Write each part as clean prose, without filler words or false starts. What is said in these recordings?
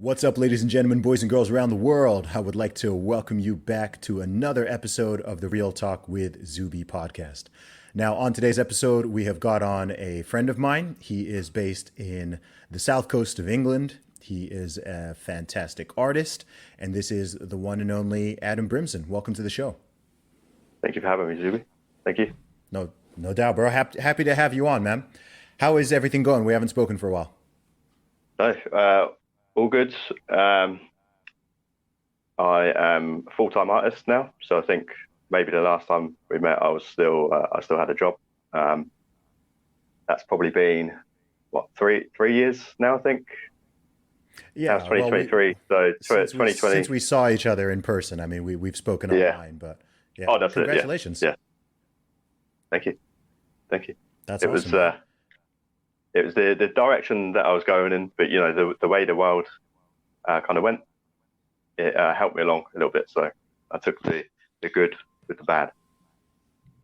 What's up, ladies and gentlemen, boys and girls around the world? I would like to welcome you back to another episode of the Real Talk with Zuby podcast. Now, on today's episode, we have got on a friend of mine. He is based in the south coast of England. He is a fantastic artist, and this is the one and only Adam Brimson. Welcome to the show. Thank you for having me, Zuby. Thank you. No doubt, bro. Happy to have you on, man. How is everything going? We haven't spoken for a while. No, all good. I am a full-time artist now, so I think maybe the last time we met, I still had a job. That's probably been what three years now, I think. Yeah, now it's 2023. So 2020. Since we saw each other in person, I mean, we've spoken online, but yeah. Oh, that's congratulations. It. Yeah. Thank you. That's it awesome. It was the direction that I was going in, but the way the world kind of went, it helped me along a little bit. So I took the good with the bad.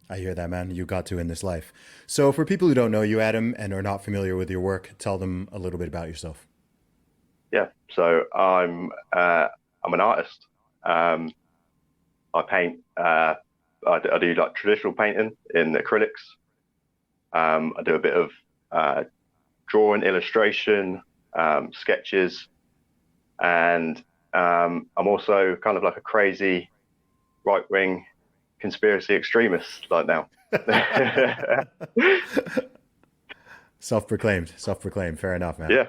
I hear that, man. You got to in this life. So for people who don't know you, Adam, and are not familiar with your work, tell them a little bit about yourself. Yeah. So I'm an artist. I paint. I do like traditional painting in acrylics. I do a bit of drawing, illustration, sketches, and I'm also kind of like a crazy right-wing conspiracy extremist like now. Self-proclaimed. Fair enough, man. Yeah.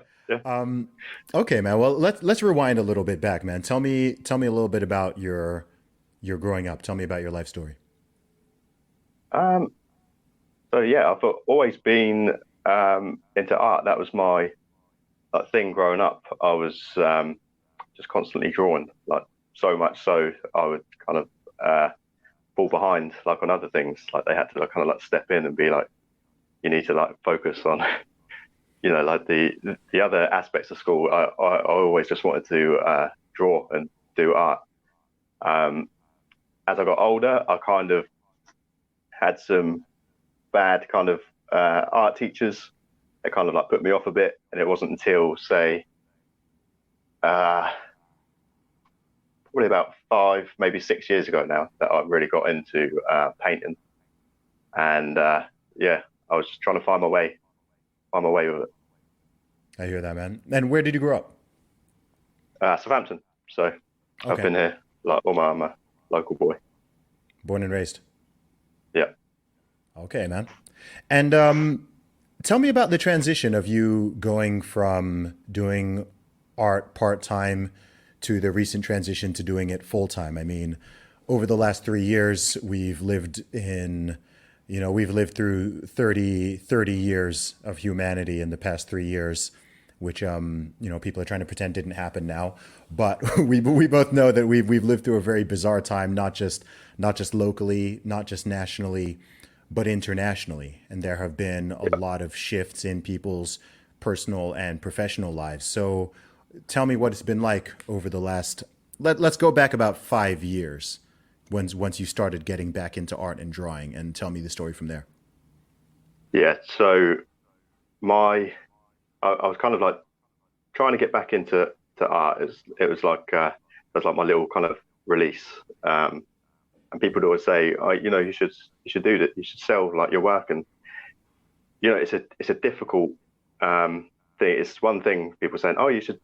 Okay, man. Well, let's rewind a little bit back, man. Tell me a little bit about your growing up. Tell me about your life story. So yeah, I've always been into art. That was my thing growing up. I was just constantly drawing, like so much so I would kind of fall behind like on other things. Like they had to kind of like step in and be like, you need to like focus on, like the other aspects of school. I always just wanted to draw and do art. As I got older, I kind of had some bad kind of art teachers that kind of like put me off a bit, and it wasn't until say probably about 5 maybe 6 years ago now that I really got into painting, and I was just trying to find my way with it. I hear that, man. And where did you grow up? Southampton. So Okay. I've been here like I'm a local boy. Born and raised. Yeah. Okay, man. And tell me about the transition of you going from doing art part-time to the recent transition to doing it full-time. I mean, over the last 3 years, we've lived through 30 years of humanity in the past 3 years, which, people are trying to pretend didn't happen now. But we both know that we've lived through a very bizarre time, not just locally, not just nationally, but internationally. And there have been a lot of shifts in people's personal and professional lives. So tell me what it's been like over the last, let's go back about 5 years once you started getting back into art and drawing, and tell me the story from there. Yeah. So I was kind of like trying to get back into art. It was like my little kind of release. And people would always say, "Oh, you should do that. You should sell like your work." And it's a difficult thing. It's one thing people saying, "Oh, you should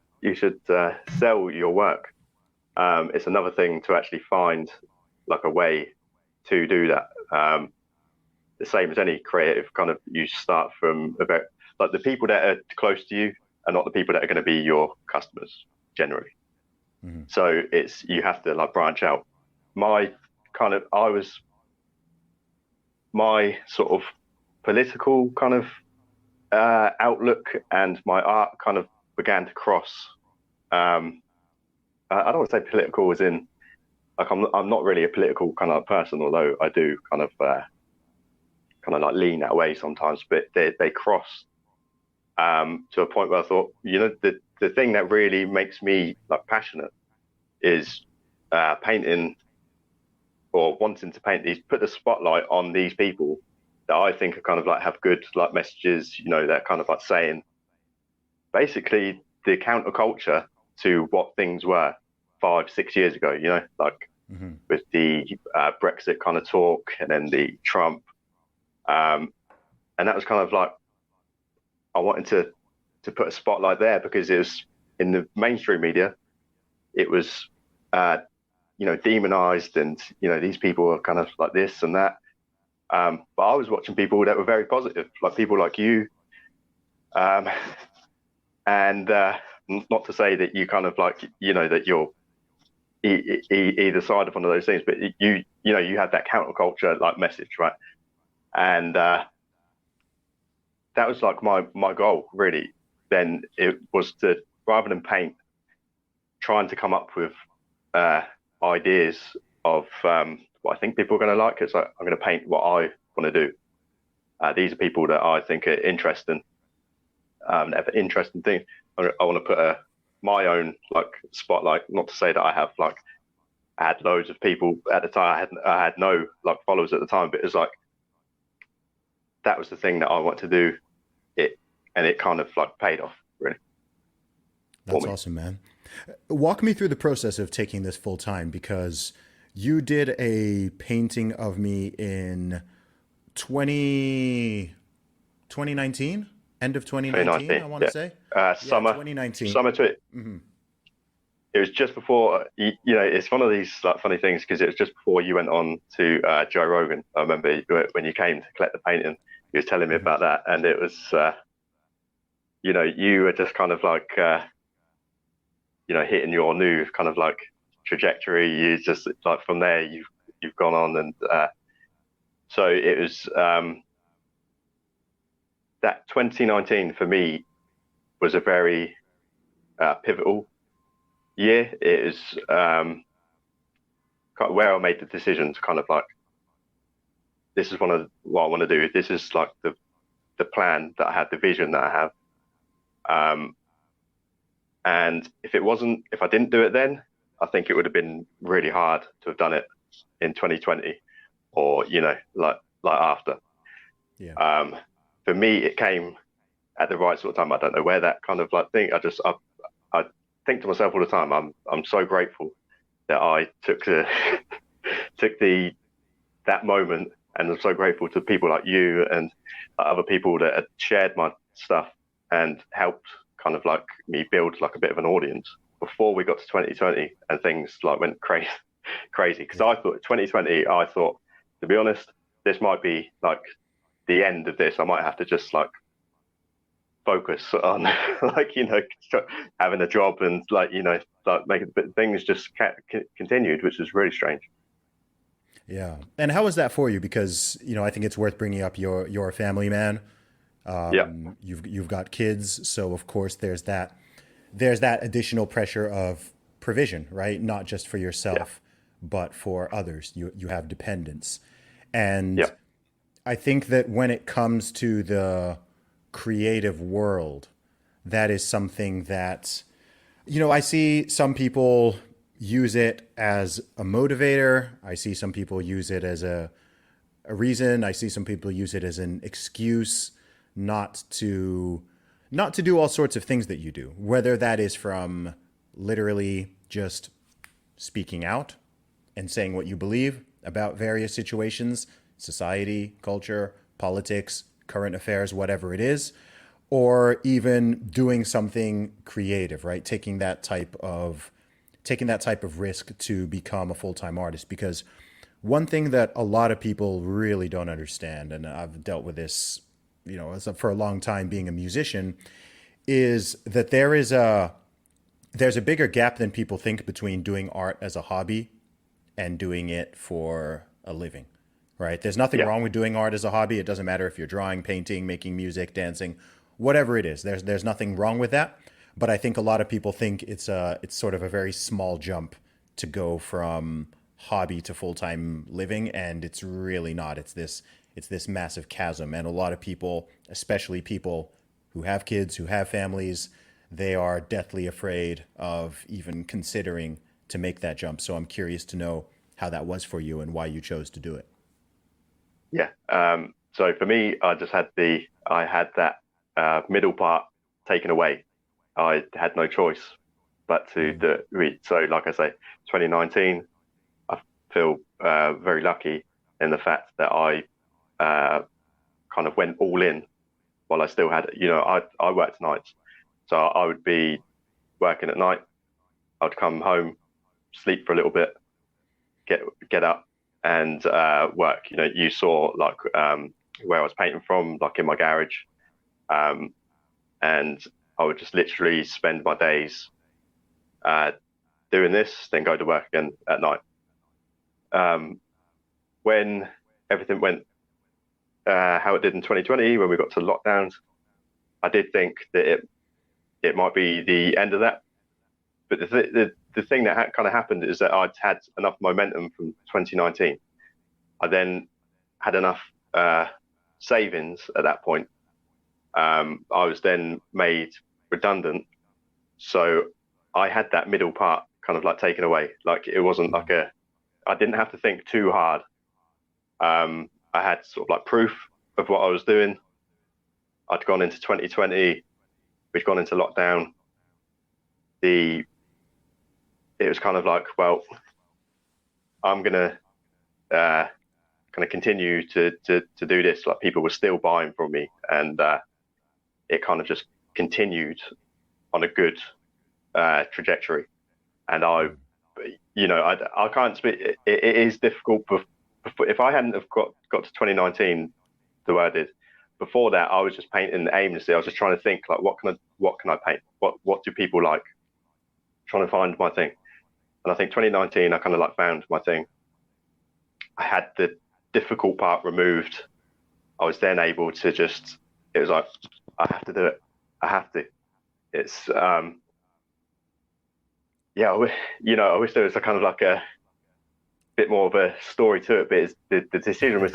sell your work." It's another thing to actually find like a way to do that. The same as any creative, kind of you start from about like the people that are close to you are not the people that are going to be your customers generally. Mm-hmm. So you have to like branch out. My sort of political kind of outlook and my art kind of began to cross. I don't want to say political as in like I'm not really a political kind of person, although I do kind of like lean that way sometimes. But they crossed to a point where I thought, the thing that really makes me like passionate is painting or wanting to paint put the spotlight on these people that I think are kind of like have good like messages, they're kind of like saying basically the counterculture to what things were 5, 6 years ago, like Hmm. with the Brexit kind of talk and then the Trump. Um, and that was kind of like, I wanted to put a spotlight there because it was in the mainstream media, it was, uh, demonized and, these people are kind of like this and that. But I was watching people that were very positive, like people like you. Um, and not to say that you kind of like, that you're either side of one of those things, but you had that counterculture like message, right? And that was like my goal really. Then it was to, rather than paint, trying to come up with uh, ideas of what I think people are going to like. It's like I'm going to paint what I want to do. These are people that I think are interesting, have interesting things. I want to put my own like spotlight. Not to say that I have like, I had loads of people at the time. I had no like followers at the time, but it was like that was the thing that I want to do. It and it kind of like paid off really for That's me. awesome, man. Walk me through the process of taking this full time because you did a painting of me in 20 2019, end of 2019, 2019, I want to yeah, say. Yeah, summer, 2019. summer to it. Hmm. It was just before, it's one of these like funny things because it was just before you went on to Joe Rogan. I remember when you came to collect the painting, he was telling me Hmm. about that, and it was, you were just kind of like, hitting your new kind of like trajectory. You just like from there, you've gone on, and so it was that 2019 for me was a very pivotal year. It is kind of where I made the decision to kind of like, this is one of what I want to do. This is like the plan that I had, the vision that I have. Um, and if I didn't do it then, I think it would have been really hard to have done it in 2020 or, like after. Yeah. Um, for me, it came at the right sort of time. I don't know where that kind of like thing. I think to myself all the time, I'm so grateful that I took the took the that moment, and I'm so grateful to people like you and other people that had shared my stuff and helped kind of like me build like a bit of an audience before we got to 2020 and things like went crazy. Because Yeah. I thought 2020, I thought, to be honest, this might be like the end of this. I might have to just like focus on like having a job and like like making, but things just continued, which is really strange. Yeah. And how was that for you? Because, I think it's worth bringing up your family, man. Yeah, You've got kids, so of course there's that additional pressure of provision, right? Not just for yeah, yourself, but for others. You have dependents. And yeah, I think that when it comes to the creative world, that is something that, I see some people use it as a motivator. I see some people use it as a reason. I see some people use it as an excuse not to not to do all sorts of things that you do, whether that is from literally just speaking out and saying what you believe about various situations, society, culture, politics, current affairs, whatever it is, or even doing something creative, right? Taking that type of risk to become a full-time artist because one thing that a lot of people really don't understand, and I've dealt with this, for a long time being a musician, is that there's a bigger gap than people think between doing art as a hobby and doing it for a living, right? There's nothing yeah, wrong with doing art as a hobby. It doesn't matter if you're drawing, painting, making music, dancing, whatever it is. There's nothing wrong with that. But I think a lot of people think it's sort of a very small jump to go from hobby to full-time living, and it's really not. It's this massive chasm, and a lot of people, especially people who have kids, who have families, they are deathly afraid of even considering to make that jump. So I'm curious to know how that was for you and why you chose to do it. yeah. So for me, I had that middle part taken away. I had no choice. but to Mm. do it. So, like I say, 2019, I feel very lucky in the fact that I uh, kind of went all in while I still had, I worked nights. So I would be working at night. I'd come home, sleep for a little bit, get get up and work. You saw like where I was painting from, like in my garage, um, and I would just literally spend my days uh, doing this, then go to work again at night. Um, when everything went how it did in 2020, when we got to lockdowns, I did think that it might be the end of that. But the thing that kind of happened is that I'd had enough momentum from 2019. I then had enough savings at that point. I was then made redundant, so I had that middle part kind of like taken away. Like it wasn't like I didn't have to think too hard. I had sort of like proof of what I was doing. I'd gone into 2020, we'd gone into lockdown. The It was kind of like, well, I'm gonna kind of continue to do this. Like people were still buying from me, and it kind of just continued on a good trajectory. And I can't speak. It is difficult. If I hadn't have got to 2019 the way I did, before that I was just painting aimlessly. I was just trying to think like, what can I paint? What do people like? Trying to find my thing. And I think 2019 I kind of like found my thing. I had the difficult part removed. I was then able to just. It was like I have to do it. I have to. It's yeah. I wish there was a kind of like a bit more of a story to it, but the decision was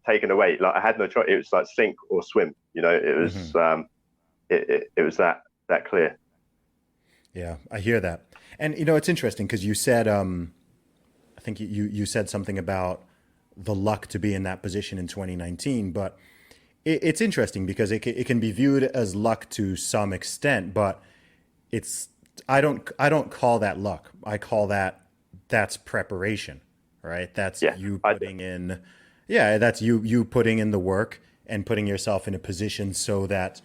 taken away. Like I had no choice. It was like sink or swim. It was Hmm. it was that clear. Yeah, I hear that. And it's interesting because you said I think you said something about the luck to be in that position in 2019, but it's interesting because it can be viewed as luck to some extent, but it's I don't call that luck. I call that's preparation, right? That's Yeah, you I putting in, yeah, that's you putting in the work and putting yourself in a position so that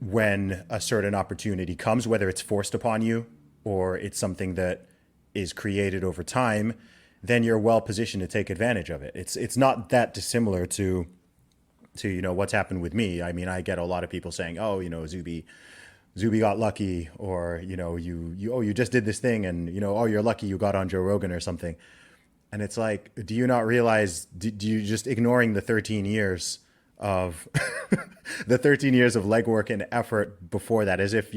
when a certain opportunity comes, whether it's forced upon you or it's something that is created over time, then you're well positioned to take advantage of it. It's not that dissimilar to what's happened with me. I mean, I get a lot of people saying, "Oh, Zuby got lucky," or you just did this thing, and oh, you're lucky you got on Joe Rogan or something. And it's like, do you not realize? Do you just ignoring the 13 years of the 13 years of legwork and effort before that, as if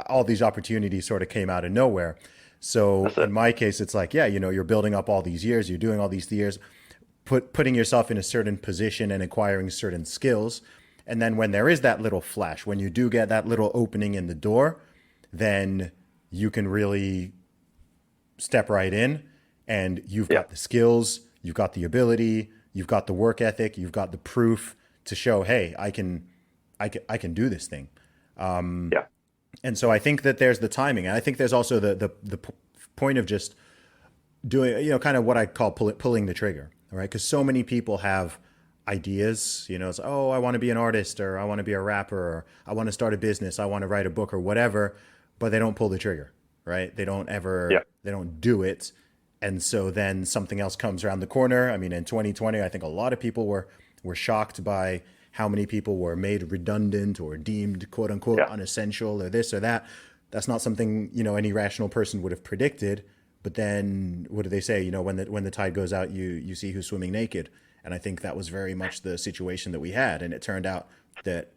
all these opportunities sort of came out of nowhere. So that's in it. my case, it's like, yeah, you're building up all these years, you're doing all these years, putting yourself in a certain position and acquiring certain skills. And then when there is that little flash, when you do get that little opening in the door, then you can really step right in and you've Yeah, got the skills, you've got the ability, you've got the work ethic, you've got the proof to show, hey, I can do this thing. yeah, And so I think that there's the timing, and I think there's also the point of just doing kind of what I call pulling the trigger, right? Because so many people have ideas, it's oh, I want to be an artist, or I want to be a rapper, or I want to start a business, I want to write a book or whatever, but they don't pull the trigger, right? yeah, They don't do it. And so then something else comes around the corner. I mean, in 2020, I think a lot of people were shocked by how many people were made redundant or deemed quote unquote yeah. unessential or this or that. That's not something, any rational person would have predicted. But then what do they say? When the tide goes out, you see who's swimming naked. And I think that was very much the situation that we had. And it turned out that,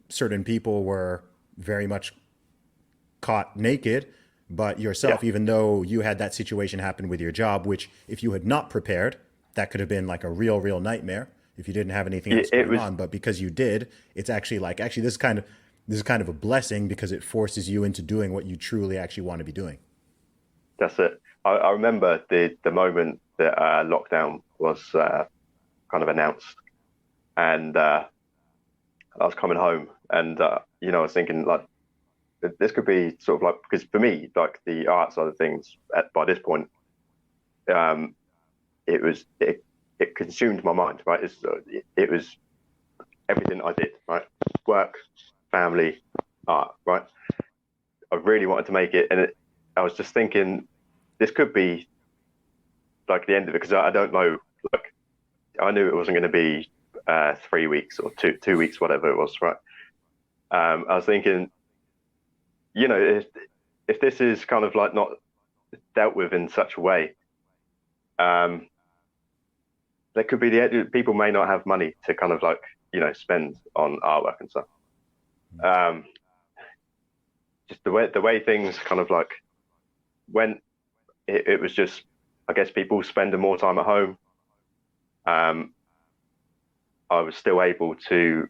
certain people were very much caught naked, but Yeah. yourself, even though you had that situation happen with your job, which if you had not prepared, that could have been like a real nightmare if you didn't have anything else It going was on. But because you did, it's actually this is kind of a blessing because it forces you into doing what you truly actually want to be doing. That's it. I remember the moment that lockdown was kind of announced, and I was coming home, and I was thinking like this could be sort of like, because for me, like the art side of things by this point, um, it consumed my mind, right? It was everything I did, right? Work, family, art, right? I really wanted to make it, and I was just thinking this could be like the end of it because I don't know. Like I knew it wasn't going to be 3 weeks or two weeks, whatever it was, right? I was thinking, if this is kind of like not dealt with in such a way, um, there could be people may not have money to kind of like spend on artwork and stuff. Um, just the way things kind of like went, it was just I guess people spending more time at home. Um, I was still able to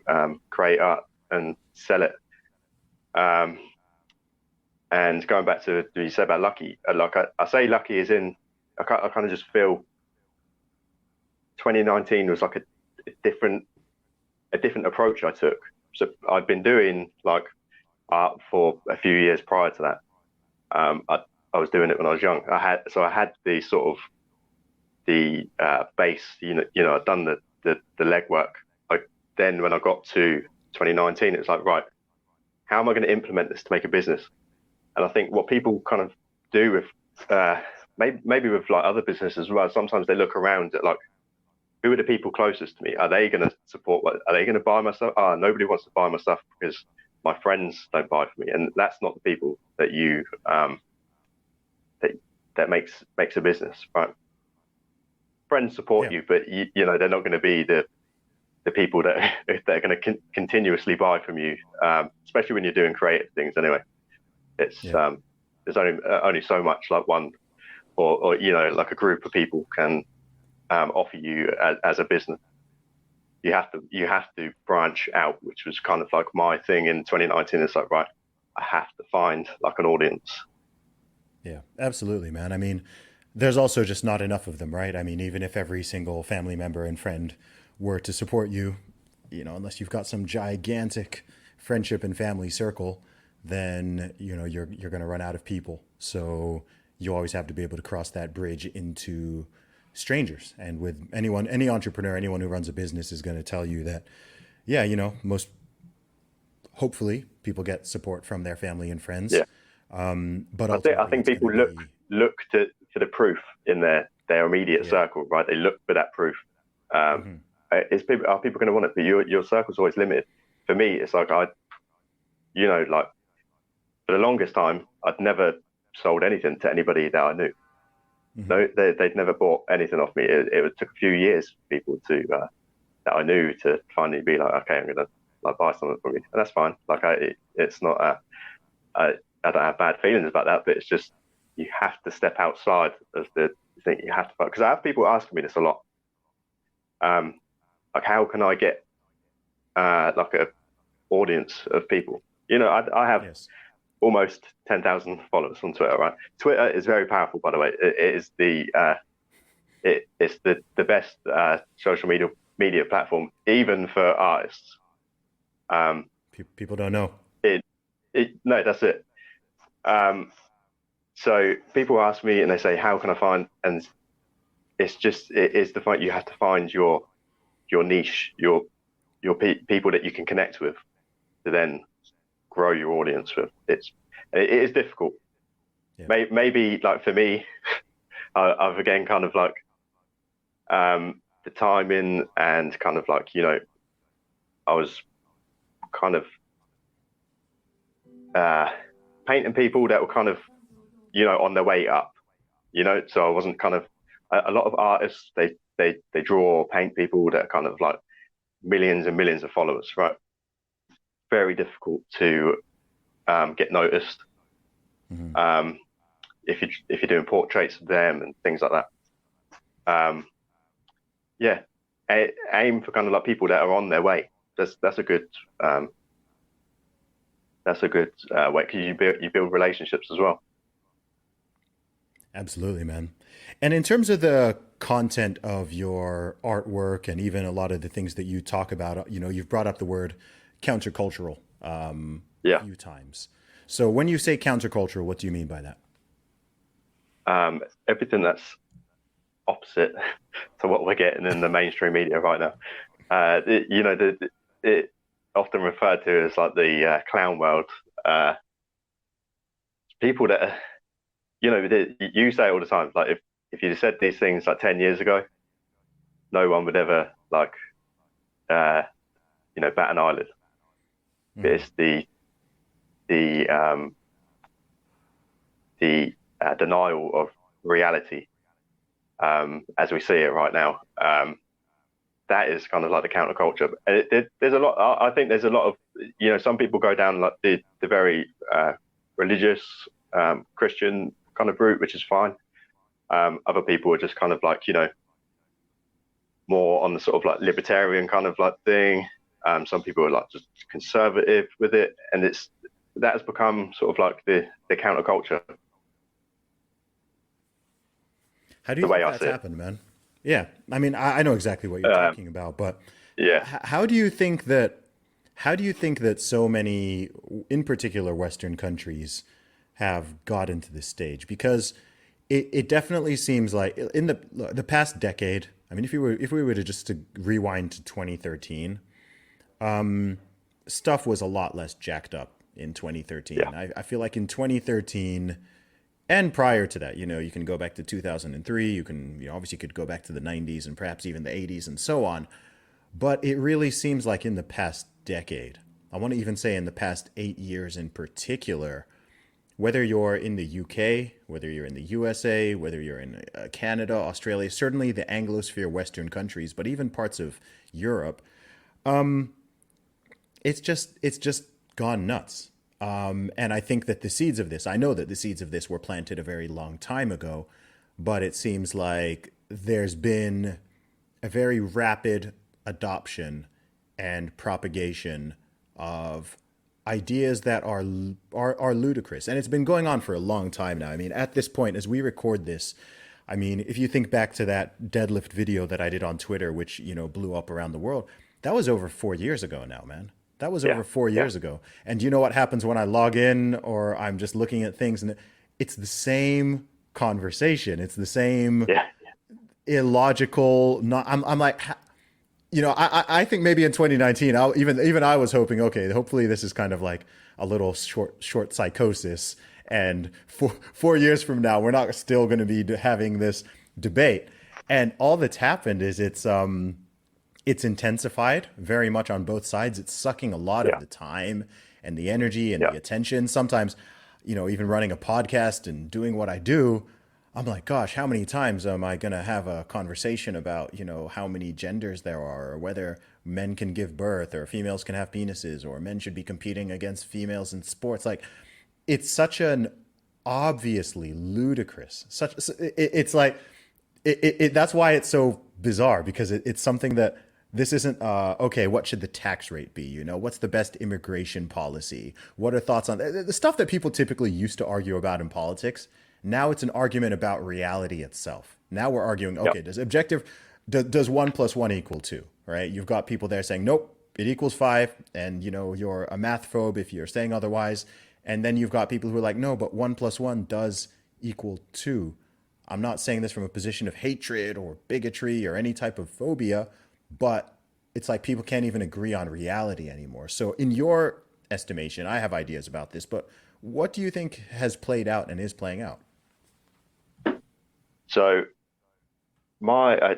create art and sell it. Um, and going back to what you said about lucky, like I say lucky is in, I kind of just feel 2019 was like a different approach I took. So I'd been doing like art for a few years prior to that. I was doing it when I was young. I had the sort of the base, I'd done the legwork. Then when I got to 2019, it's like, right, how am I going to implement this to make a business? And I think what people kind of do with maybe with like other businesses as well, sometimes they look around at like, who are the people closest to me? Are they going to support? Are they going to buy my stuff? Nobody wants to buy my stuff because my friends don't buy for me, and that's not the people that you that makes a business, right? Friends support you, but they're not going to be the people that they're going to continuously buy from you, especially when you're doing creative things. Anyway, it's there's only so much like one or like a group of people can offer you as a business. You have to branch out, which was kind of like my thing in 2019. It's like, right, I have to find like an audience. Yeah, absolutely, man. I mean, there's also just not enough of them, right? I mean, even if every single family member and friend were to support you, unless you've got some gigantic friendship and family circle, then you're going to run out of people. So you always have to be able to cross that bridge into strangers. And with any entrepreneur, anyone who runs a business is going to tell you that, yeah, most hopefully people get support from their family and friends. Yeah. But I think people look to the proof in their immediate circle, right? They look for that proof. Are people going to want it? But your circle's always limited. For me, it's like like for the longest time, I'd never sold anything to anybody that I knew. No, they'd never bought anything off me. It took a few years for people that I knew to finally be like, okay, I'm gonna like buy something from you, and that's fine. Like it's not I don't have bad feelings about that, but it's just you have to step outside of the thing. You have to, because I have people asking me this a lot. Like how can I get like a audience of people? I have almost 10,000 followers on Twitter, right? Twitter is very powerful, by the way. It is it's the best social media platform, even for artists. People don't know. No, that's it. So people ask me and they say, how can I find, and it is the find, you have to find your niche, your people that you can connect with to then grow your audience with. It is difficult. Yeah. Maybe like for me, I've again kind of like the timing and kind of like, I was kind of painting people that were kind of, on their way up, so I wasn't kind of, a lot of artists, they draw or paint people that are kind of like millions and millions of followers, right? Very difficult to get noticed. If you're doing portraits of them and things like that. Aim for kind of like people that are on their way. That's a good way, because you build relationships as well. Absolutely, man. And in terms of the content of your artwork and even a lot of the things that you talk about, you've brought up the word countercultural a few times. So when you say countercultural, what do you mean by that? Everything that's opposite to what we're getting in the mainstream media right now. It often referred to as like the clown world. People that you say it all the time. Like if you said these things like 10 years ago, no one would ever like uh, bat an eyelid. But Hmm. it's the um, the denial of reality as we see it right now. That is kind of like the counterculture. And there's a lot. I think there's a lot of some people go down like the very religious Christian kind of route, which is fine. Other people are just kind of like more on the sort of like libertarian kind of like thing. Some people are like just conservative with it, and that has become sort of like the counterculture, How do you the way think I that's see it. happened, man? Yeah, I mean, I know exactly what you're Um, talking about, but yeah, how do you think that? How do you think that so many, in particular, Western countries have gotten to this stage? Because it definitely seems like in the past decade. I mean, if we were to rewind to 2013, stuff was a lot less jacked up in yeah, 2013. I feel like in 2013 and prior to that, you can go back to 2003. You can, obviously could go back to the 90s and perhaps even the 80s and so on. But it really seems like in the past decade, I want to even say in the past 8 years in particular, whether you're in the UK, whether you're in the USA, whether you're in Canada, Australia, certainly the Anglosphere Western countries, but even parts of Europe, it's just gone nuts. And I think that the seeds of this, I know that the seeds of this were planted a very long time ago, but it seems like there's been a very rapid adoption and propagation of ideas that are ludicrous, and it's been going on for a long time now. I mean, at this point, as we record this, I mean, if you think back to that deadlift video that I did on Twitter, which blew up around the world, that was over 4 years ago now, man. That was yeah, over four yeah, years ago. And you know what happens when I log in or I'm just looking at things, and it's the same conversation. It's the same yeah, illogical. Not. I'm like, I think maybe in 2019, even I was hoping, okay, hopefully this is kind of like a little short psychosis, and 4 years from now, we're not still going to be having this debate. And all that's happened is it's intensified very much on both sides. It's sucking a lot of yeah, the time and the energy and yeah, the attention. Sometimes, even running a podcast and doing what I do, I'm like, gosh, how many times am I going to have a conversation about, how many genders there are, or whether men can give birth or females can have penises, or men should be competing against females in sports? Like, it's such an obviously ludicrous, it's like, that's why it's so bizarre, because it's something that this isn't okay, what should the tax rate be, what's the best immigration policy, what are thoughts on the stuff that people typically used to argue about in politics. Now it's an argument about reality itself. Now we're arguing, yeah, okay, does 1 plus 1 equal 2, right? You've got people there saying nope, it equals 5, and you're a math phobe if you're saying otherwise. And then you've got people who are like, no, but 1 plus 1 does equal 2. I'm not saying this from a position of hatred or bigotry or any type of phobia, but it's like people can't even agree on reality anymore. So, in your estimation, I have ideas about this, but what do you think has played out and is playing out? So my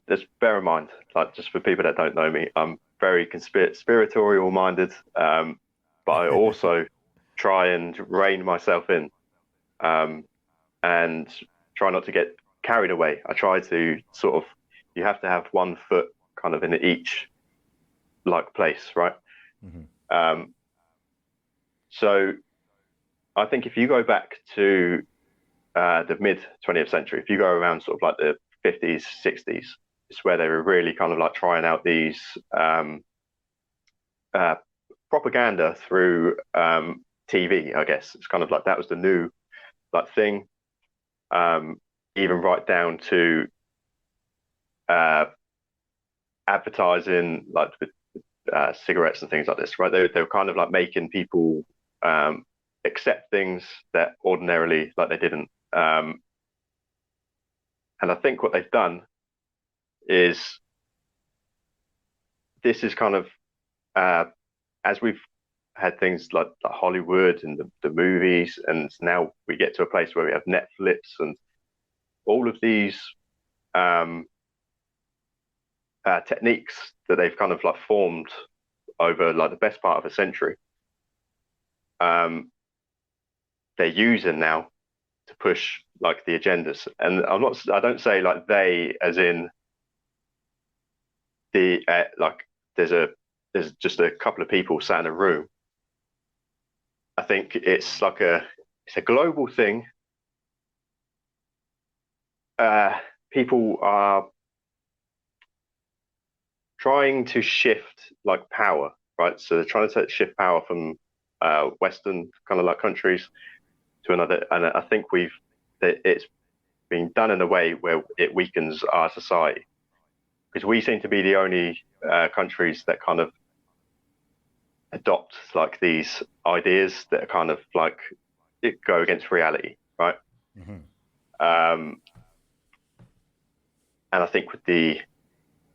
just bear in mind, like just for people that don't know me, I'm very conspiratorial minded, but I also try and rein myself in, um, and try not to get carried away. I try to sort of, you have to have one foot kind of in each like place, right? Hmm. Um, so I think if you go back to the mid 20th century, if you go around sort of like the 50s, 60s, it's where they were really kind of like trying out these um, uh, propaganda through TV, I guess. It's kind of like that was the new like thing, um, even right down to uh, advertising like with cigarettes and things like this, right? They were kind of like making people um, accept things that ordinarily like they didn't. And I think what they've done is this is kind of uh, as we've had things like Hollywood and the movies, and now we get to a place where we have Netflix and all of these um, techniques that they've kind of like formed over like the best part of a century. Um, they're using now to push like the agendas, and I don't say like they as in the like there's just a couple of people sat in a room. I think it's a global thing. People are trying to shift like power, right? So they're trying to shift power from Western kind of like countries to another, and I think it's been done in a way where it weakens our society because we seem to be the only countries that kind of adopt like these ideas that are kind of like it go against reality, right? Hmm. Um, and I think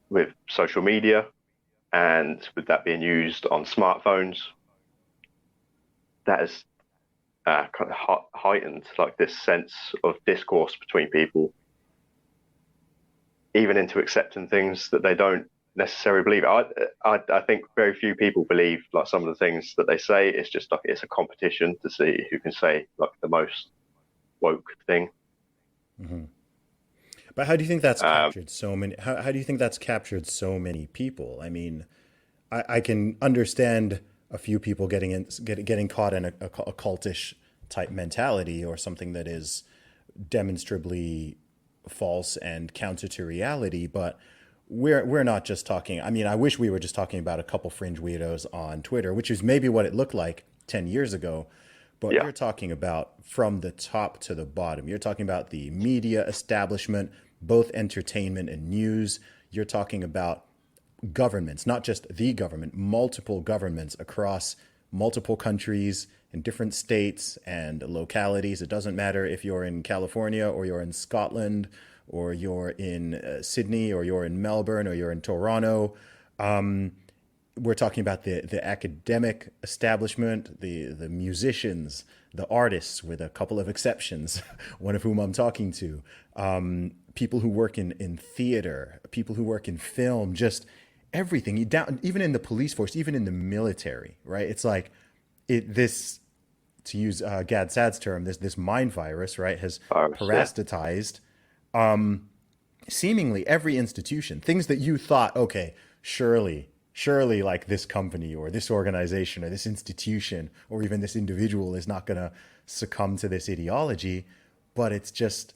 with social media and with that being used on smartphones, that has kind of heightened like this sense of discourse between people, even into accepting things that they don't necessarily believe. I think very few people believe like some of the things that they say. It's just like it's a competition to see who can say like the most woke thing. Hmm. But how do you think that's Um, captured so many? How do you think that's captured so many people? I mean, I can understand a few people getting caught in a cultish type mentality or something that is demonstrably false and counter to reality, but we're not just talking. I mean, I wish we were just talking about a couple fringe weirdos on Twitter, which is maybe what it looked like 10 years ago. But yeah, you're talking about from the top to the bottom. You're talking about the media establishment, both entertainment and news. You're talking about governments, not just the government, multiple governments across multiple countries in different states and localities. It doesn't matter if you're in California or you're in Scotland or you're in Sydney or you're in Melbourne or you're in Toronto. We're talking about the academic establishment, the musicians, the artists, with a couple of exceptions, one of whom I'm talking to, people who work in theater, people who work in film, just everything. You down, even in the police force, even in the military, right? It's like this, to use Gad Sad's term, this mind virus, right, has virus, yeah, parasitized seemingly every institution. Things that you thought, okay, surely like this company or this organization or this institution or even this individual is not going to succumb to this ideology, but it's just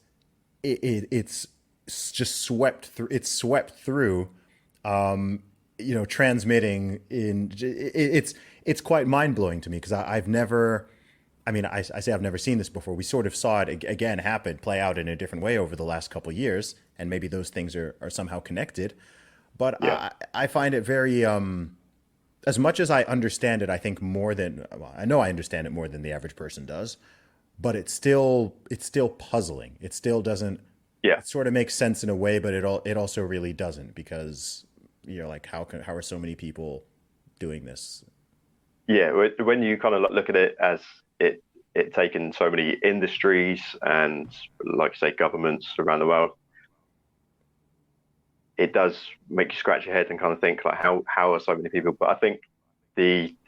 swept through. It's swept through, transmitting it's quite mind blowing to me because I've never. I mean, I say I've never seen this before. We sort of saw it again happen, play out in a different way over the last couple of years, and maybe those things are somehow connected. But yeah, I find it very, as much as I understand it, I think more than, well, I know I understand it more than the average person does, but it's still puzzling. It still doesn't, yeah, it sort of makes sense in a way, but it also really doesn't because you're like, how are so many people doing this? yeah. When you kind of look at it as it taken so many industries and like you say governments around the world, it does make you scratch your head and kind of think like how are so many people? But I think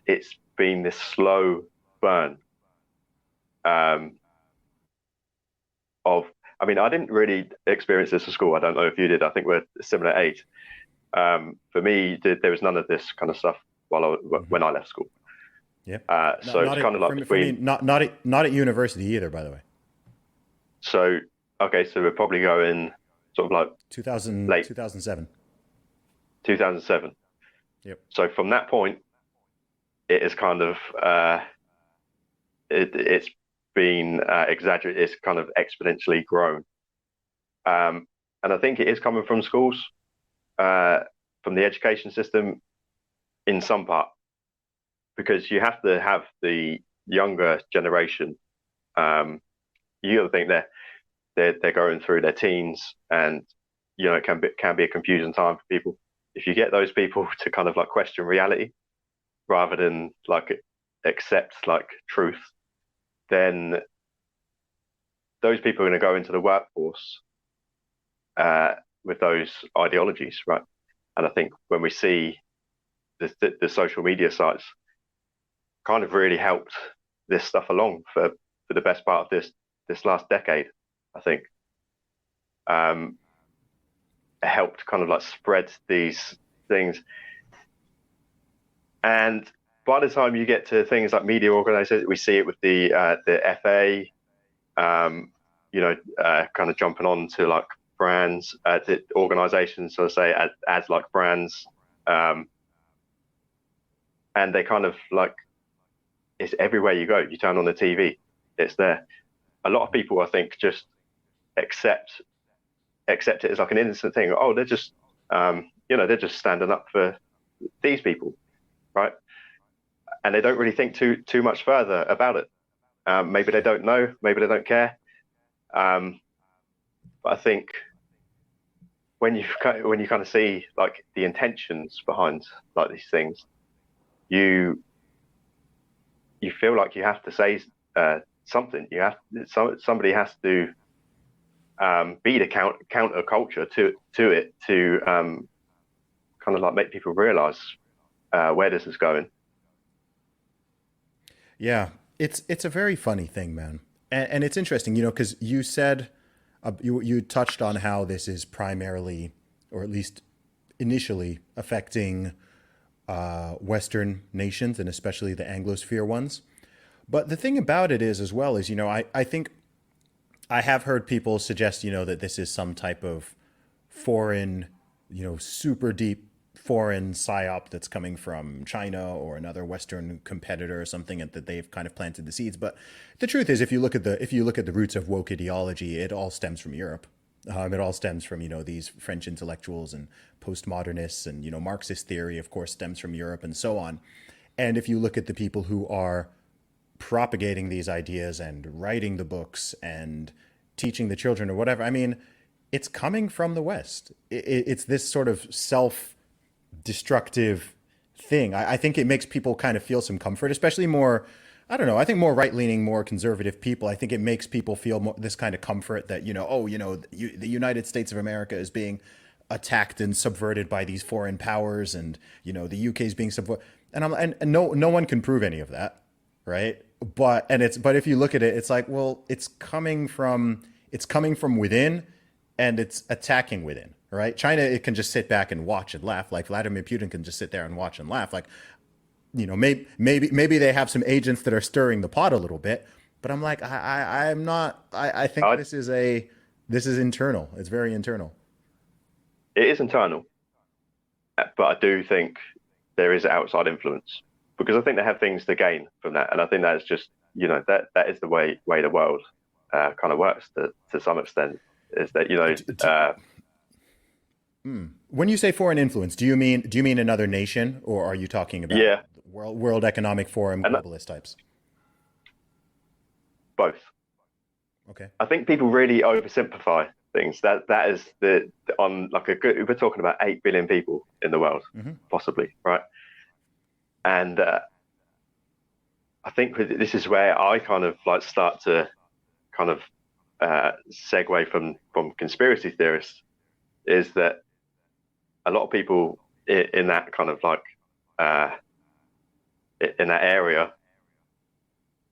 it's been this slow burn um, of. I mean, I didn't really experience this at school. I don't know if you did. I think we're a similar age. For me, there was none of this kind of stuff Hmm. when I left school. Yeah, So it's kind of like for me, between. not at university either, by the way. So okay, so we're probably going sort of like 2000, late 2007. 2007. Yep. So from that point, it is kind of it's been exaggerated. It's kind of exponentially grown, and I think it is coming from schools, uh, from the education system in some part, because you have to have younger generation, you got to think they're going through their teens, and it can be a confusing time for people. If you get those people to kind of like question reality rather than like accept like truth, then those people are going to go into the workforce with those ideologies, right? And I think when we see the social media sites kind of really helped this stuff along for the best part of this last decade, I think. It helped kind of like spread these things. And by the time you get to things like media organizations, we see it with the FA, kind of jumping on to like brands, the organizations, so to say, as like brands. And they kind of like, it's everywhere you go. You turn on the TV, it's there. A lot of people, I think, just accept it as like an innocent thing. Oh, they're just, they're just standing up for these people, right? And they don't really think too much further about it. Maybe they don't know, maybe they don't care. But I think when you kind of see like the intentions behind like these things, you feel like you have to say something. Somebody has to be the counterculture to it to kind of like make people realize where this is going. Yeah, it's a very funny thing, man, and it's interesting, because you said you touched on how this is primarily, or at least initially, affecting Western nations and especially the Anglosphere ones. But the thing about it is, as well, is I think I have heard people suggest that this is some type of foreign, super deep foreign psyop that's coming from China or another Western competitor or something, and that they've kind of planted the seeds. But the truth is, if you look at the roots of woke ideology, it all stems from Europe. It all stems from these French intellectuals and postmodernists, and Marxist theory, of course, stems from Europe, and so on. And if you look at the people who are propagating these ideas and writing the books and teaching the children or whatever, I mean, it's coming from the West. It's this sort of self-destructive thing. I think it makes people kind of feel some comfort, especially more, I don't know, I think more right-leaning, more conservative people. I think it makes people feel this kind of comfort that, the United States of America is being attacked and subverted by these foreign powers, and, the UK is being subverted. And no one can prove any of that, right? But if you look at it, it's like, well, it's coming from within, and it's attacking within, right? China, it can just sit back and watch and laugh. Like Vladimir Putin can just sit there and watch and laugh. Like, maybe they have some agents that are stirring the pot a little bit, but I'm like, I'm not. I think this is internal. It's very internal. It is internal, but I do think there is outside influence, because I think they have things to gain from that, and I think that is just that is the way the world kind of works to some extent. Is that when you say foreign influence, do you mean another nation, or are you talking about World Economic Forum globalist types? Both. Okay. I think people really oversimplify things. That is on like we're talking about 8 billion people in the world, possibly, right? And I think this is where I kind of like start to kind of segue from conspiracy theorists, is that a lot of people in that kind of like in that area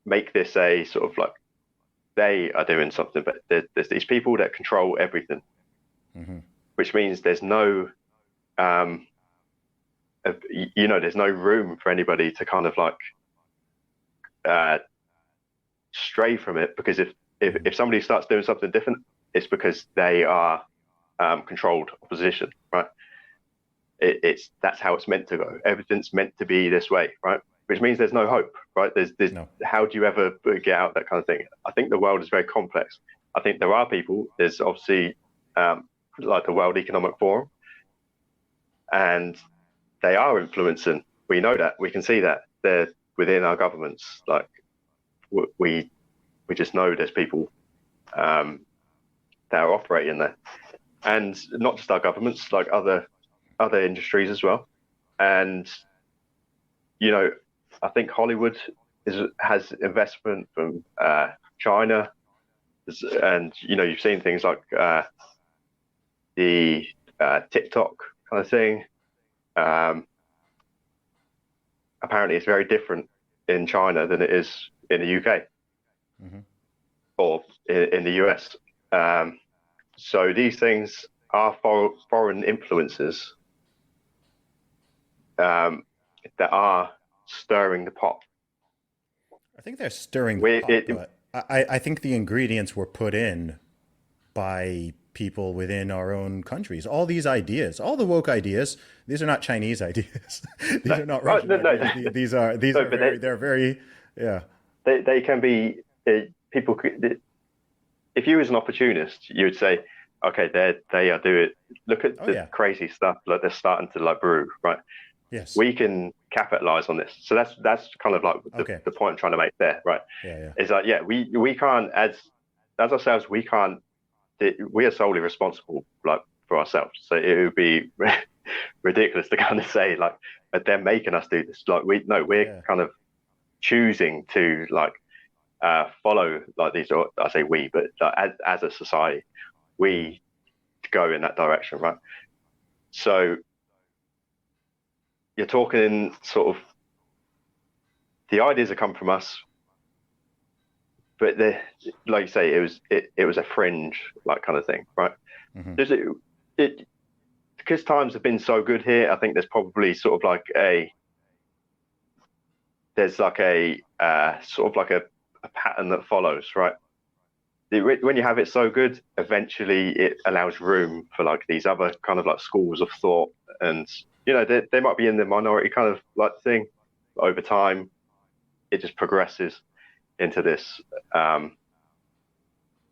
make this a sort of like they are doing something, but there's these people that control everything, which means there's no there's no room for anybody to kind of like stray from it, because if somebody starts doing something different, it's because they are controlled opposition, right? That's how it's meant to go. Everything's meant to be this way, right? Which means there's no hope, right? There's no. How do you ever get out of that kind of thing? I think the world is very complex. I think there are people. There's obviously like the World Economic Forum, and they are influencing. We know that. We can see that they're within our governments, like we just know there's people that are operating there, and not just our governments, like other industries as well. And I think Hollywood has investment from China, and you've seen things like the TikTok kind of thing. Apparently, it's very different in China than it is in the UK Hmm. or in the US. So these things are foreign influences that are stirring the pot. I think they're stirring the We, pot, it, but I think the ingredients were put in by people within our own countries. All these ideas, all the woke ideas, these are not Chinese ideas. These are not oh, Russian no, no, ideas. These no, are but very, they're very, yeah. they can be people. If you was an opportunist, you would say, okay, they are doing. Look at Oh the yeah. crazy stuff that they're starting to like brew, right? Yes. We can capitalize on this. So that's kind of like Okay. the point I'm trying to make there, right? Yeah, yeah. Is that we can't as ourselves we can't we are solely responsible like for ourselves. So it would be ridiculous to kind of say like they're making us do this. Like we're Yeah. kind of choosing to like follow like these. Or I say we, but like, as a society, we go in that direction, right? So you're talking sort of the ideas that come from us, but like you say, it was a fringe like kind of thing, right? Hmm. Does it because times have been so good here? I think there's probably sort of like there's like a sort of like a pattern that follows, right? When you have it so good, eventually it allows room for like these other kind of like schools of thought, and they might be in the minority kind of like thing, but over time it just progresses into this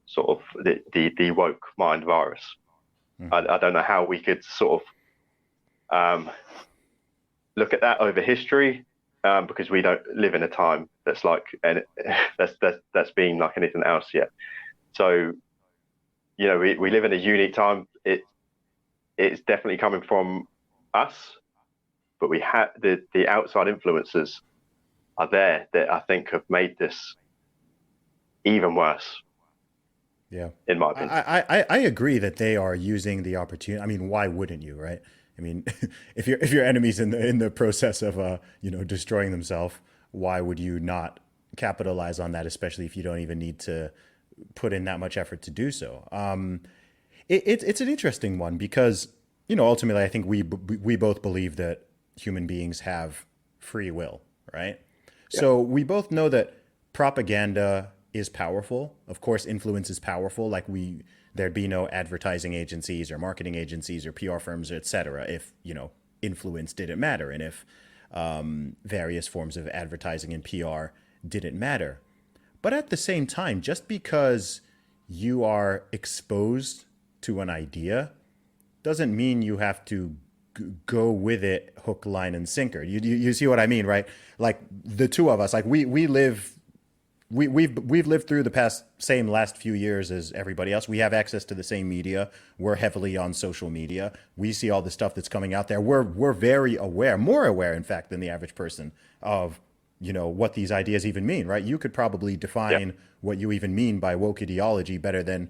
sort of the woke mind virus. Hmm. I don't know how we could sort of look at that over history because we don't live in a time that's like and that's been like anything else yet. So we live in a unique time. It's definitely coming from us, but we have the outside influences are there that I think have made this even worse, Yeah. in my opinion. I agree that they are using the opportunity. I mean, why wouldn't you, right? I mean, if your enemy's in the process of destroying themselves, why would you not capitalize on that? Especially if you don't even need to put in that much effort to do so. It's an interesting one because ultimately I think we both believe that human beings have free will, right? Yeah, So we both know that propaganda is powerful. Of course, influence is powerful. Like there'd be no advertising agencies or marketing agencies or PR firms, et cetera, if influence didn't matter, and if various forms of advertising and PR didn't matter. But at the same time, just because you are exposed to an idea doesn't mean you have to go with it hook, line, and sinker. You see what I mean, right? Like the two of us, like we live we've lived through the last few years as everybody else. We have access to the same media. We're heavily on social media. We see all the stuff that's coming out there. We're very aware, more aware, in fact, than the average person of what these ideas even mean, right? You could probably yeah, define what you even mean by woke ideology better than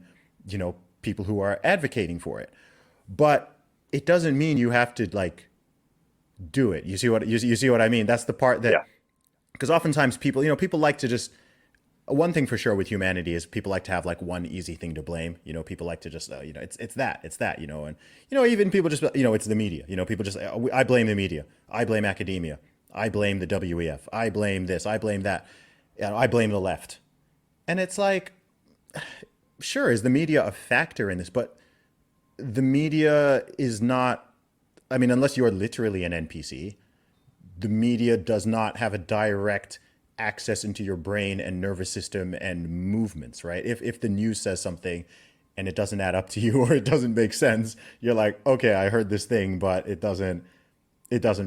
people who are advocating for it. But it doesn't mean you have to like do it. You see what I mean? That's the part that yeah, because oftentimes people like to just one thing for sure with humanity is people like to have like one easy thing to blame. People like to just it's that and even people just it's the media. People just I blame the media. I blame academia. I blame the WEF. I blame this. I blame that. I blame the left. And it's like, sure, is the media a factor in this? But the media is not. I mean, unless you are literally an NPC, the media does not have a direct access into your brain and nervous system and movements, right? If the news says something and it doesn't add up to you or it doesn't make sense, you're like, okay, I heard this thing, but it doesn't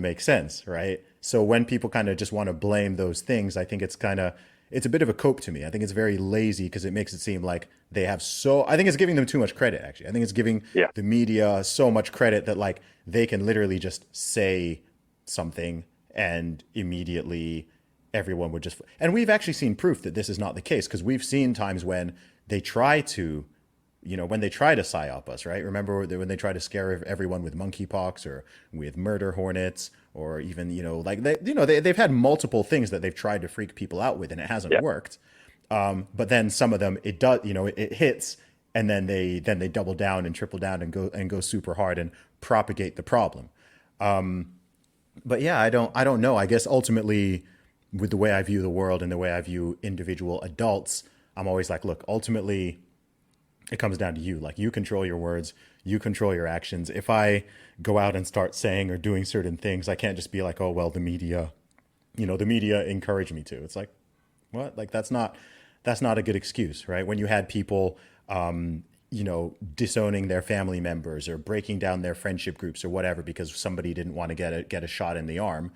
make sense, right? So when people kind of just want to blame those things, I think it's kind of it's a bit of a cope to me. I think it's very lazy because it makes it seem like they have so. I think it's giving them too much credit. Actually, I think it's giving Yeah. the media so much credit that like they can literally just say something and immediately everyone would just. And we've actually seen proof that this is not the case because we've seen times when they try to, when they try to psyop us, right? Remember when they try to scare everyone with monkeypox or with murder hornets, or even, like they've had multiple things that they've tried to freak people out with, and it hasn't Yeah. worked. But then some of them, it does, it hits, and then they double down and triple down and go super hard and propagate the problem. But yeah, I don't know. I guess ultimately, with the way I view the world and the way I view individual adults, I'm always like, look, ultimately, it comes down to you. Like, you control your words, you control your actions. If I go out and start saying or doing certain things, I can't just be like, oh, well, the media encouraged me to. It's like, what? Like, that's not a good excuse, right? When you had people, disowning their family members or breaking down their friendship groups or whatever because somebody didn't want to get a shot in the arm.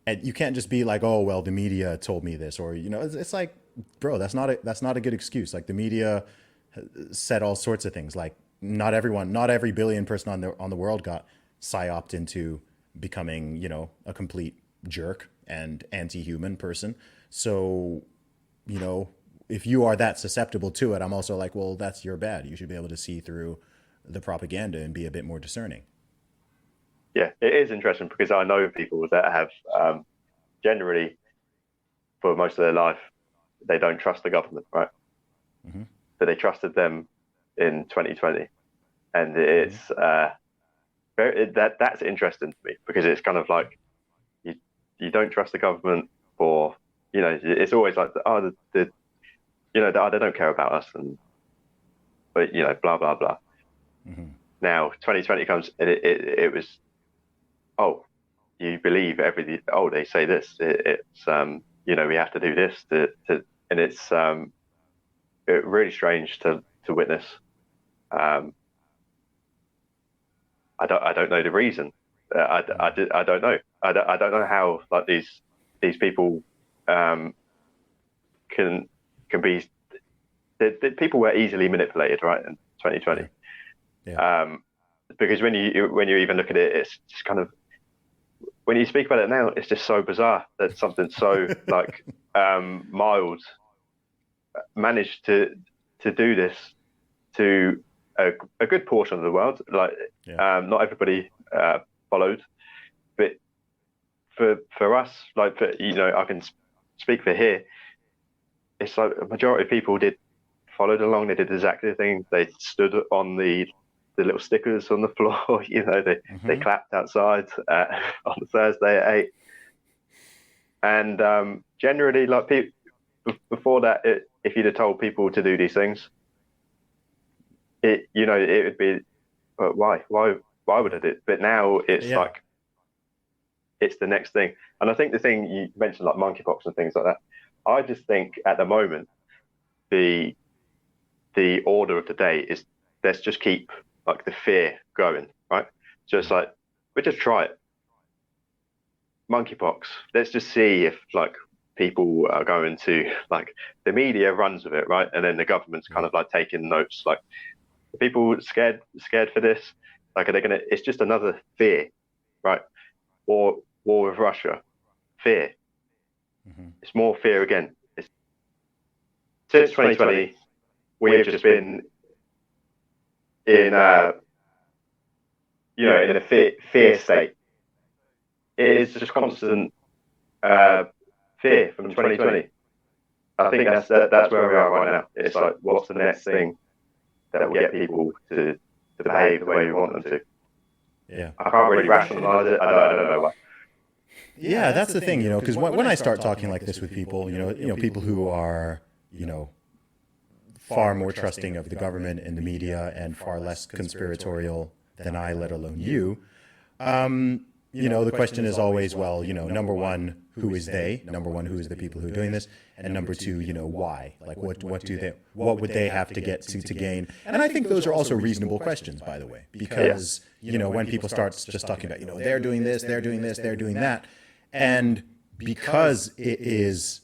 And you can't just be like, oh, well, the media told me this, or, it's like, bro, that's not a good excuse. Like, the media said all sorts of things. Like, not every billion person on the world got psyoped into becoming, a complete jerk and anti-human person. So, if you are that susceptible to it, I'm also like, well, that's your bad. You should be able to see through the propaganda and be a bit more discerning. Yeah, it is interesting because I know people that have generally, for most of their life, they don't trust the government, right? Mm-hmm. But they trusted them in 2020, and it's that's interesting to me because it's kind of like you don't trust the government for it's always like they don't care about us, but blah blah blah. Mm-hmm. Now 2020 comes and it was, oh, you believe everything. Oh, they say this. It's we have to do this and it's really strange to witness. I don't know the reason. I don't know. I don't know how like these people can be. The people were easily manipulated, right, in 2020. Yeah. Because when you even look at it, it's just kind of, when you speak about it now, it's just so bizarre that something so like mild managed to do this to a good portion of the world. Like, not everybody followed, but for us, like, I can speak for here. It's like a majority of people followed along. They did exactly the thing. They stood on the little stickers on the floor. They clapped outside on the Thursday at 8. And generally, like, before that, if you'd have told people to do these things, it would be, why would I do it? But now it's like, it's the next thing. And I think the thing you mentioned, like monkeypox and things like that, I just think at the moment the order of the day is, let's just keep like the fear going, right? Just like, we just try it. Monkeypox. Let's just see if like people are going to, like, the media runs with it, right? And then the government's kind of like taking notes, like, are people scared for this? Like, are they gonna? It's just another fear, right? Or war with Russia, fear. Mm-hmm. It's more fear again. Since 2020, we have just been in in a fear state. It is just constant fear from 2020. I think that's where we are right now. It's like, what's the next thing that will get people to behave the way we want them to? Yeah. I can't really rationalize it. I don't know why. Yeah, that's the thing, because when I start talking like this with people, people who are, far more trusting of the government and the media and far less conspiratorial than I, let alone you, the question is always, well, number one, who is they? Number one, who is the people who are doing this? And number two, why? Like, what would they have to get to gain? And I think those are also reasonable questions, by the way, because, when people start just talking about, they're doing this, they're doing this, they're doing that. And because it is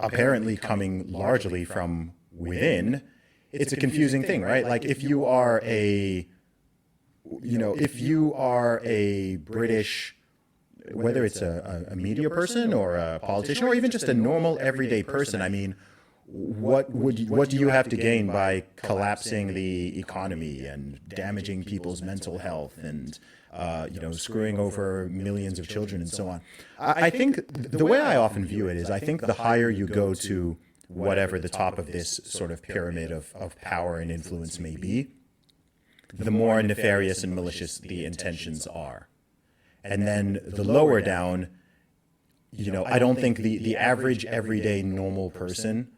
apparently coming largely from within, it's a confusing thing, right? Like if you are a, if you are a British, whether it's a media person or a politician or even just a normal everyday person, I mean, what do you have to gain by collapsing the economy and damaging people's mental health and screwing over millions of children and so on? I think the way I often view it is I think the higher you go to whatever the top of this sort of pyramid of power and influence may be, the more nefarious and malicious the intentions are. And then the lower down, I don't think the average everyday normal person,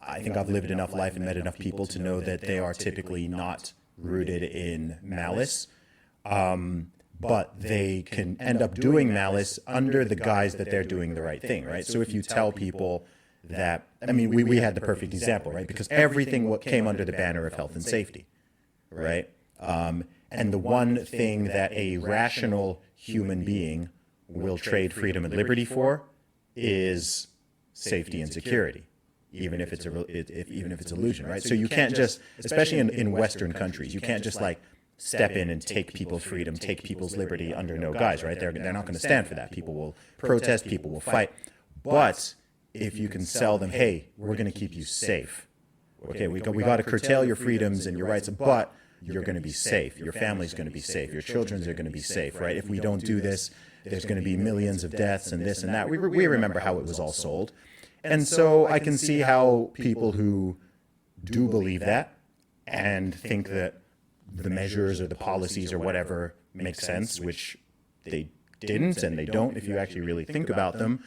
I think I've lived enough life and met enough people to know that they are typically not rooted in malice. But they can end up doing malice under the guise that they're doing the right thing, right? So if you tell people that, I mean, we had the perfect example, right? Because everything what came under the banner of health and safety, right? And the one thing that a rational human being will trade freedom and liberty for is safety and security, even if it's illusion, right? So you can't just, especially in Western countries, you can't just like step in and take people's freedom, take people's liberty under no guise, right? They're not going to stand for that. People will protest, people will fight. But if you can sell them, hey, we're going to keep you safe. Okay, we got to curtail your freedoms and your rights, but you're going to be safe. Your family's going to be safe. Your children's are going to be safe, right? If we don't do this, there's going to be millions of deaths and this and that. We remember how it was all sold. And so I can see how people who do believe that and think that the measures or the policies or whatever make sense, which they didn't and they don't if you actually really think about them.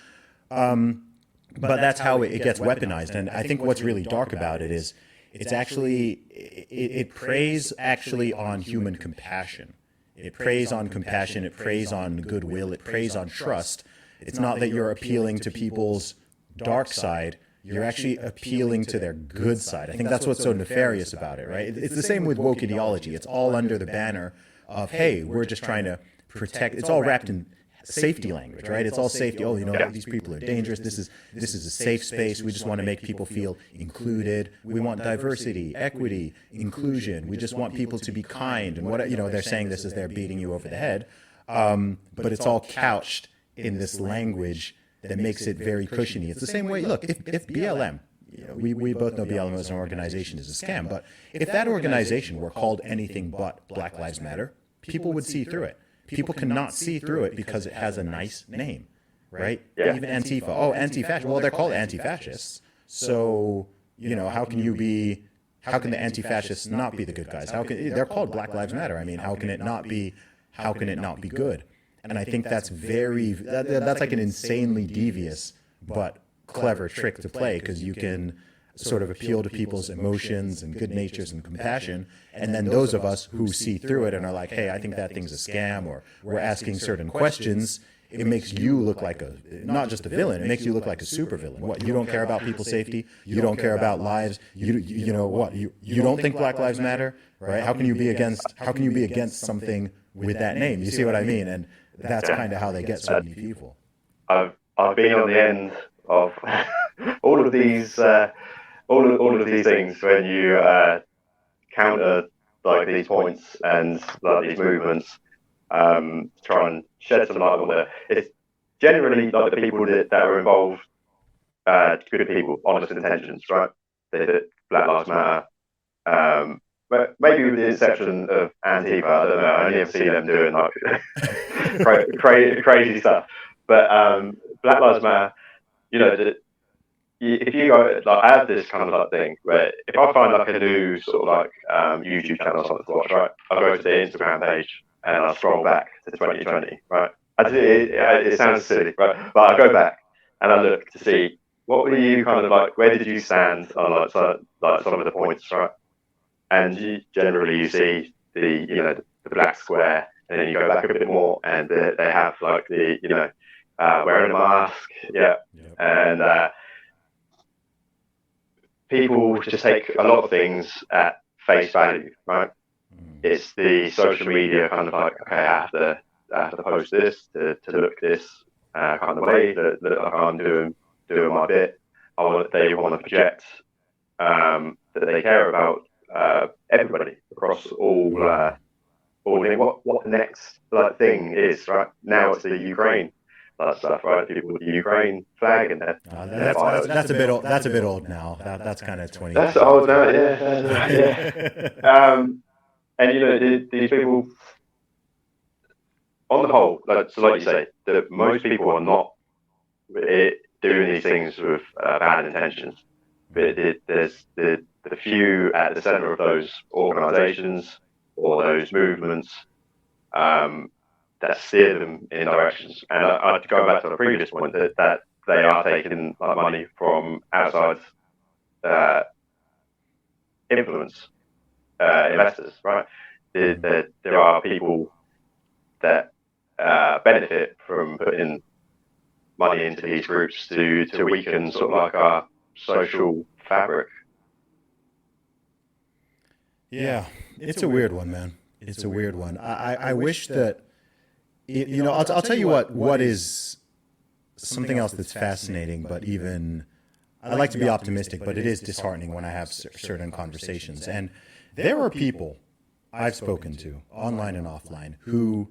But that's how it gets weaponized. And I think what's really dark about it is it's actually, it preys actually on human compassion. It preys on compassion. It preys on goodwill. It preys on trust. It's not that you're appealing to people's dark side. You're actually appealing to their good side. I think that's what's so nefarious about it, right? It's the same with woke ideology. It's all under the banner of, hey, we're just trying to protect. It's all wrapped in safety language, right? It's all safety. Oh, these people are dangerous. This is a safe space. We just want to make people feel included. We want diversity, equity, inclusion. We just want people to be kind. And they're saying this as they're beating you over the head. But it's all couched in this language that makes it very cushiony. It's the same way, look, if BLM, we both know BLM as an organization is a scam, but if that organization were called anything but Black Lives Matter, people would see through it. People cannot see through it because it has a nice name, right? Yeah. Even Antifa. Oh, anti-fascist. Well, they're called anti-fascists. So, how can the anti-fascists not be the good guys? They're called Black Lives Matter. I mean, how can it not be good? And I think that's that's like an insanely devious but clever trick to play, because you can sort of appeal to people's emotions and good natures and compassion. And then those of us who see through it and are like, hey, I think that thing's a scam, or we're asking certain questions, it makes you look like not just a villain, it makes you look like a supervillain. What, you don't care about people's safety? You don't care about lives? You don't think Black Lives Matter, right? How can you be against something with that name? You see what I mean? And that's kind of how they get so many people. I've been on the end of all of these things when you counter like these points and like these movements, try and shed some light on there. It's generally like the people that are involved, good people, honest intentions, right? Black Lives Matter. But maybe with the exception of Antifa, I don't know. I only ever see them doing like crazy stuff. But Black Lives Matter, if you go, like, I have this kind of like thing where if I find like a new sort of like YouTube channel or something to watch, right, I'll go to their Instagram page and I'll scroll back to 2020, right? It sounds silly, right? But I go back and I look to see what were you kind of like, where did you stand on like some of the points, right? And you see the black square, and then you go back a bit more, and they have like the wearing a mask, and people just take a lot of things at face value, right? It's the social media kind of like, okay, I have to post this to look this kind of way, that look like I'm doing my bit. they want to project that they care about everybody across all things. What the next like thing is, right? Now it's the Ukraine stuff, right? People with the Ukraine flag and that's a bit old. That's a bit old now. That's kind of 20. That's old now, yeah. And these people, on the whole, like you say, that most people are not doing these things with bad intentions. But there's the few at the center of those organizations or those movements that steer them in directions. And I'd go back to the previous point that they are taking like money from outside influence investors, right? There are people that benefit from putting money into these groups to weaken sort of like our social fabric. Yeah, it's a weird one, man. It's a weird one. I wish that, I'll tell you what is something else that's fascinating, but even, I like to be optimistic, but it is disheartening when I have certain conversations. And there are people I've spoken to, online and offline, who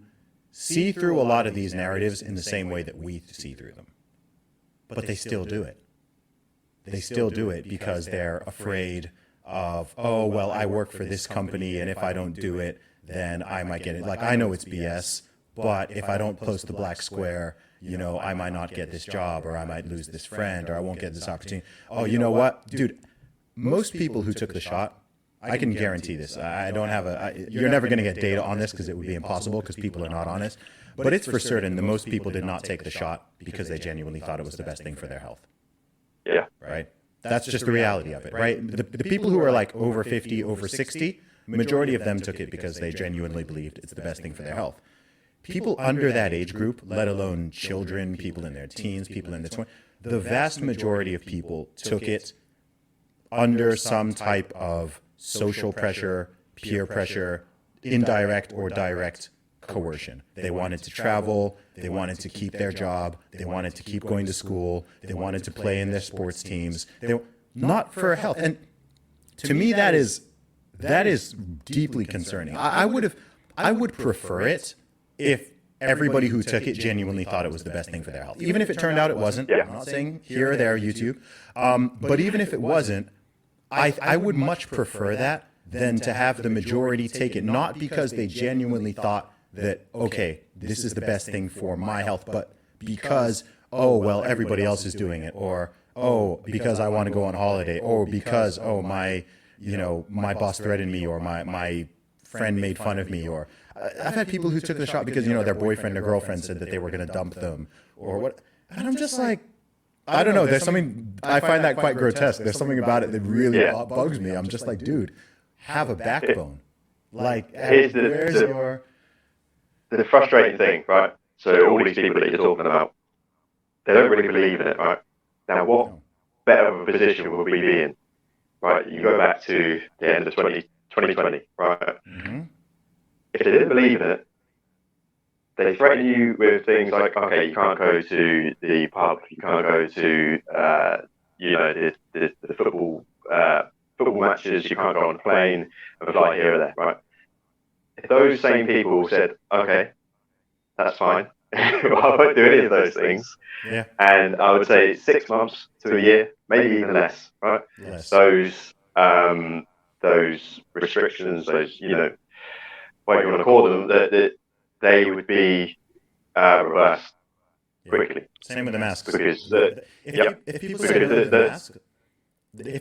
see through a lot of these narratives in the same way that we see through them. But they still do it. They still do it because they're afraid of, oh, well, I work for this company, and if I don't do it, then I might get it. Like, I know it's BS, but if I don't post the black square, I might not get this job, or I might lose this friend, or I won't get this opportunity. Oh, you know what? Dude, most people who took the shot, I can guarantee this. I don't have you're never going to get data on this because it would be impossible because people are not honest. But it's for certain that most people did not take the shot because they genuinely thought it was the best thing for their health. Yeah. Right? That's just the reality of it, right? The people who are like over 50, over 60, majority of them took it because they genuinely believed it's the best thing for their health. People under that age group, let alone children, people in their teens, people in their 20s, the vast majority of people took it under some type of social pressure, peer pressure, indirect or direct coercion. They wanted to travel, they wanted to keep their job, they wanted to keep going to school, they wanted to play in their sports teams. Not for health. And to me, that is deeply concerning. I would prefer it if everybody who took it genuinely thought it was the best thing for their health. Even if it turned out it wasn't. I'm not saying here or there, YouTube. But even if it wasn't, I would much prefer that than to have the majority take it, not because they genuinely thought that, okay, this is the best thing for my health, but because, oh, well, everybody else is doing it, or, oh, because I want to go on holiday, or because, oh, my boss threatened me, or my friend made fun of me, or I've had people who took the shot because, their boyfriend or girlfriend said that they were going to dump them, or what, and I'm just like, I don't know, there's something, I find that quite grotesque. There's something about it that really bugs me. I'm just like, dude, have a backbone. Like, where's your... The frustrating thing, right? So all these people that you're talking about, they don't really believe in it, right? Now, what better of a position would we be in, right? You go back to the end of 2020, right? Mm-hmm. If they didn't believe in it, they threaten you with things like, okay, you can't go to the pub, you can't go to, the football matches, you can't go on a plane and fly here or there, right? If those same people said, okay, that's fine, I won't do any of those things. Yeah. And I would say 6 months to a year, maybe even less, right? Less. Those restrictions, those, what you want to call them, that they would be reversed quickly. Same with the masks. Because if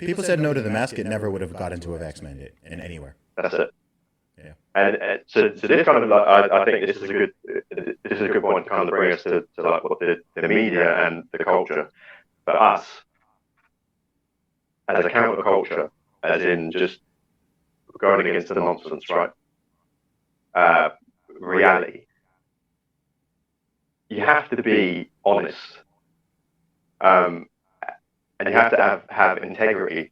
people said no to the mask, it never would have got into a vax mandate in anywhere. That's it. Yeah. And so this kind of like, I think this is a good point to kind of bring us to like what the media and the culture, but us as a counterculture, as in just going against the nonsense, right? Reality. You have to be honest, and you have to have integrity.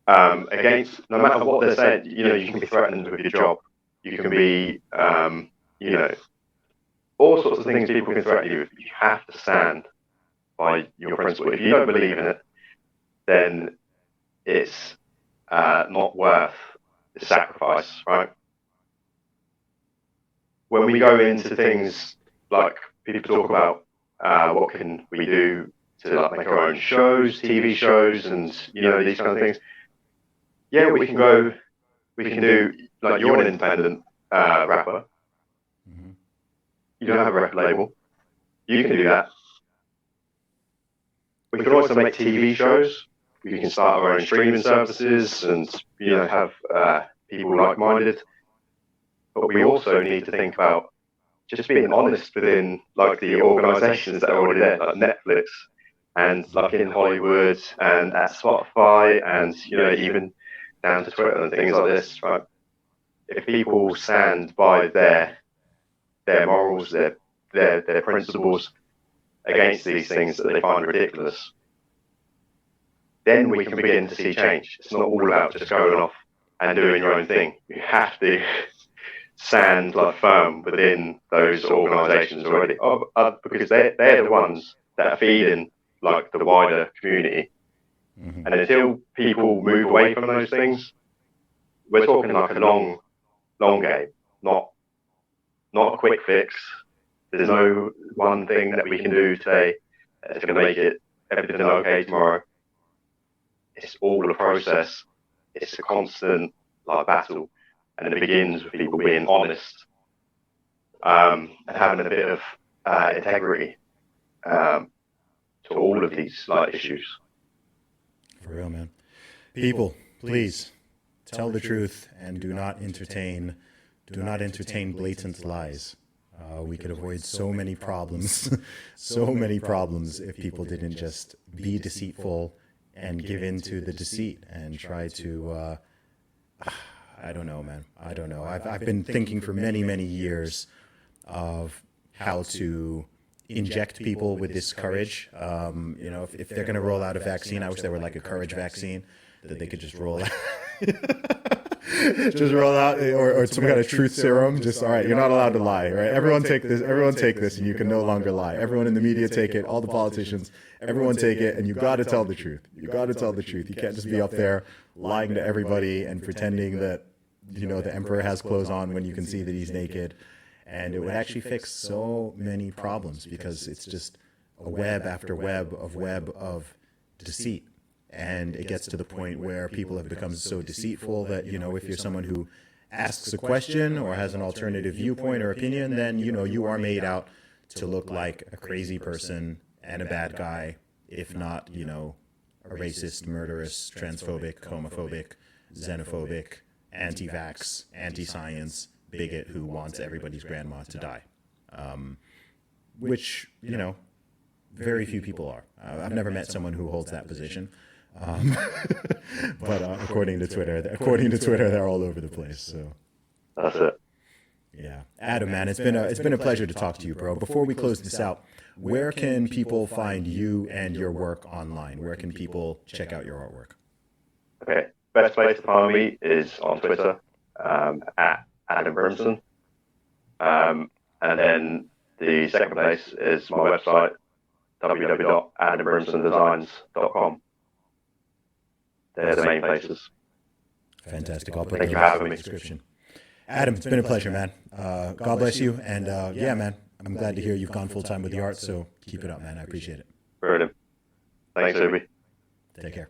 Against no matter what they're saying, you can be threatened with your job. You can be, all sorts of things people can threaten you with. You have to stand by your principle. If you don't believe in it, then it's not worth the sacrifice, right? When we go into things like people talk about what can we do to like make our own shows, TV shows, and these kind of things. Yeah, we can go. We can do like you're an independent rapper. Mm-hmm. You don't have a record label. You can do that. We can also make TV shows. We can start our own streaming services and have people like-minded. But we also need to think about just being honest within like the organisations that are already there, like Netflix, and like in Hollywood and at Spotify, and even down to Twitter and things like this. Right? If people stand by their morals, their principles against these things that they find ridiculous, then we can begin to see change. It's not all about just going off and doing your own thing. You have to stand like firm within those organisations already, because they're the ones that are feeding like the wider community. Mm-hmm. And until people move away from those things, we're talking like a long game, not a quick fix. There's no one thing that we can do today that's going to make everything okay tomorrow. It's all a process. It's a constant like battle, and it begins with people being honest and having a bit of integrity to all of these like issues. For real, man. People, please tell the truth and do not entertain blatant lies. We could avoid so many problems, if people didn't just be deceitful and give in to the deceit and try to, I don't know, man. I don't know. I've been thinking for many, many years of how to inject people with this courage. If they're going to roll out a vaccine, I wish there were like a courage vaccine that they could just roll out. Just roll out, or some kind of truth serum. Just, all right, you're not allowed to lie, right? Everyone take this, and you can no longer lie. Everyone in the media take it, all the politicians, everyone take it, and you got to tell the truth. You got to tell the truth. You can't just be up there lying to everybody and pretending that, the emperor has clothes on when you can see that he's naked. And it would actually fix so many problems, because it's just a web after web of deceit. And it gets to the point where people have become so deceitful that, if you're someone who asks a question or has an alternative viewpoint or opinion, then, you are made out to look like a crazy person and a bad guy, if not, a racist, murderous, transphobic, homophobic, xenophobic, anti-vax, anti-science bigot who wants everybody's grandma to die. Which, very few people are. I've never met someone who holds that position. But according to Twitter, they're all over the place. So that's it. Yeah, Adam, man, it's been a pleasure to talk to you, bro. Before we close this out, where can people find you and your work online? Where can people check out your artwork? Okay, best place to find me is on Twitter at Adam Brimson, and then the second place is my website www.adambrimsondesigns.com. They're the main places. Fantastic. I'll put Thank you for having me. Description. Adam, it's been a pleasure, man. God bless you. And yeah, man, I'm glad to hear you've gone full time with the art. So keep it up, man. I appreciate it. Brilliant. Thanks, Zuby. Take care.